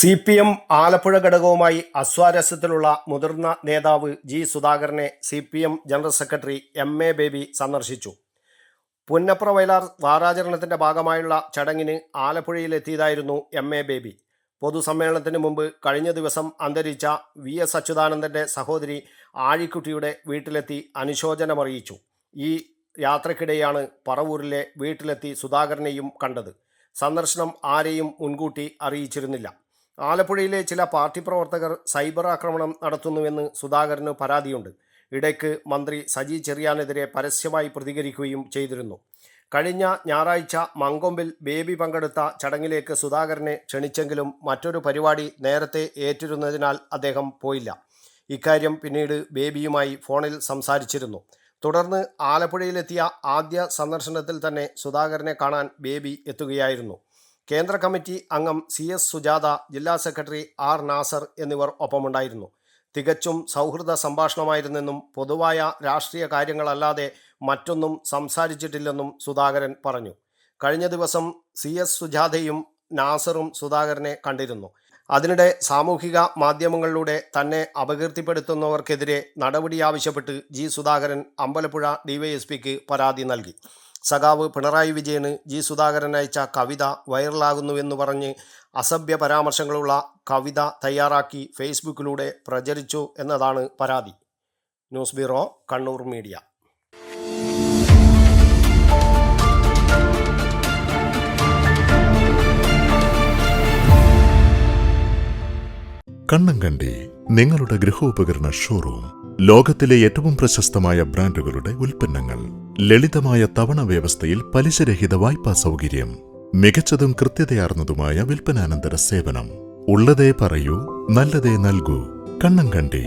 CPM Alappuzha ഘടകവുമായി അസ്വാരസ്യത്തിലുള്ള മുതിർന്ന നേതാവ് G സുധാകരനെ CPM general secretary MA baby സന്ദർശിച്ചു. പുന്നപ്ര വയലാർ വാരാചരണത്തിന്റെ ഭാഗമായുള്ള ചടങ്ങിന് ആലപ്പുഴയിലെത്തിയതായിരുന്നു MA ബേബി. പൊതുസമ്മേളനത്തിന് മുമ്പ് കഴിഞ്ഞ ദിവസം അന്തരിച്ച VS അച്യുതാനന്ദന്റെ സഹോദരി ആഴിക്കുട്ടിയുടെ വീട്ടിലെത്തി അനുശോചനമറിയിച്ചു. ഈ യാത്രക്കിടെയാണ് പറവൂരിലെ വീട്ടിലെത്തി സുധാകരനെയും കണ്ടത്. സന്ദർശനം ആരെയും മുൻകൂട്ടി അറിയിച്ചിരുന്നില്ല. ആലപ്പുഴയിലെ ചില പാർട്ടി പ്രവർത്തകർ സൈബർ ആക്രമണം നടത്തുന്നുവെന്ന് സുധാകരന് പരാതിയുണ്ട്. ഇടയ്ക്ക് മന്ത്രി സജി ചെറിയാനെതിരെ പരസ്യമായി പ്രതികരിക്കുകയും ചെയ്തിരുന്നു. കഴിഞ്ഞ ഞായറാഴ്ച മങ്കൊമ്പിൽ ബേബി പങ്കെടുത്ത ചടങ്ങിലേക്ക് സുധാകരനെ ക്ഷണിച്ചെങ്കിലും മറ്റൊരു പരിപാടി നേരത്തെ ഏറ്റിരുന്നതിനാൽ അദ്ദേഹം പോയില്ല. ഇക്കാര്യം പിന്നീട് ബേബിയുമായി ഫോണിൽ സംസാരിച്ചിരുന്നു. തുടർന്ന് ആലപ്പുഴയിലെത്തിയ ആദ്യ സന്ദർശനത്തിൽ തന്നെ സുധാകരനെ കാണാൻ ബേബി എത്തുകയായിരുന്നു. കേന്ദ്ര കമ്മിറ്റി അംഗം CS സുജാത, ജില്ലാ സെക്രട്ടറി R നാസർ എന്നിവർ ഒപ്പമുണ്ടായിരുന്നു. തികച്ചും സൗഹൃദ സംഭാഷണമായിരുന്നെന്നും പൊതുവായ രാഷ്ട്രീയ കാര്യങ്ങളല്ലാതെ മറ്റൊന്നും സംസാരിച്ചിട്ടില്ലെന്നും സുധാകരൻ പറഞ്ഞു. കഴിഞ്ഞ ദിവസം CS സുജാതയും നാസറും സുധാകരനെ കണ്ടിരുന്നു. അതിനിടെ സാമൂഹിക മാധ്യമങ്ങളിലൂടെ തന്നെ അപകീർത്തിപ്പെടുത്തുന്നവർക്കെതിരെ നടപടി ആവശ്യപ്പെട്ട് ജി സുധാകരൻ അമ്പലപ്പുഴ DYSPക്ക് പരാതി നൽകി. സഖാവ് പിണറായി വിജയന് ജി സുധാകരൻ അയച്ച കവിത വൈറലാകുന്നുവെന്ന് പറഞ്ഞ് അസഭ്യ പരാമർശങ്ങളുള്ള കവിത തയ്യാറാക്കി ഫേസ്ബുക്കിലൂടെ പ്രചരിച്ചു എന്നതാണ് പരാതി. News bureau, Kannur media. Kannankandi നിങ്ങളുടെ ഗൃഹോപകരണ ഷോറൂം. ലോകത്തിലെ ഏറ്റവും പ്രശസ്തമായ ബ്രാൻഡുകളുടെ ഉൽപ്പന്നങ്ങൾ, ലളിതമായ തവണ വ്യവസ്ഥയിൽ പലിശരഹിത വായ്പാ സൗകര്യം, മികച്ചതും കൃത്യതയാർന്നതുമായ വിൽപ്പനാനന്തര സേവനം. ഉള്ളതേ പറയൂ, നല്ലതേ നൽകൂ. കണ്ണങ്കണ്ടി.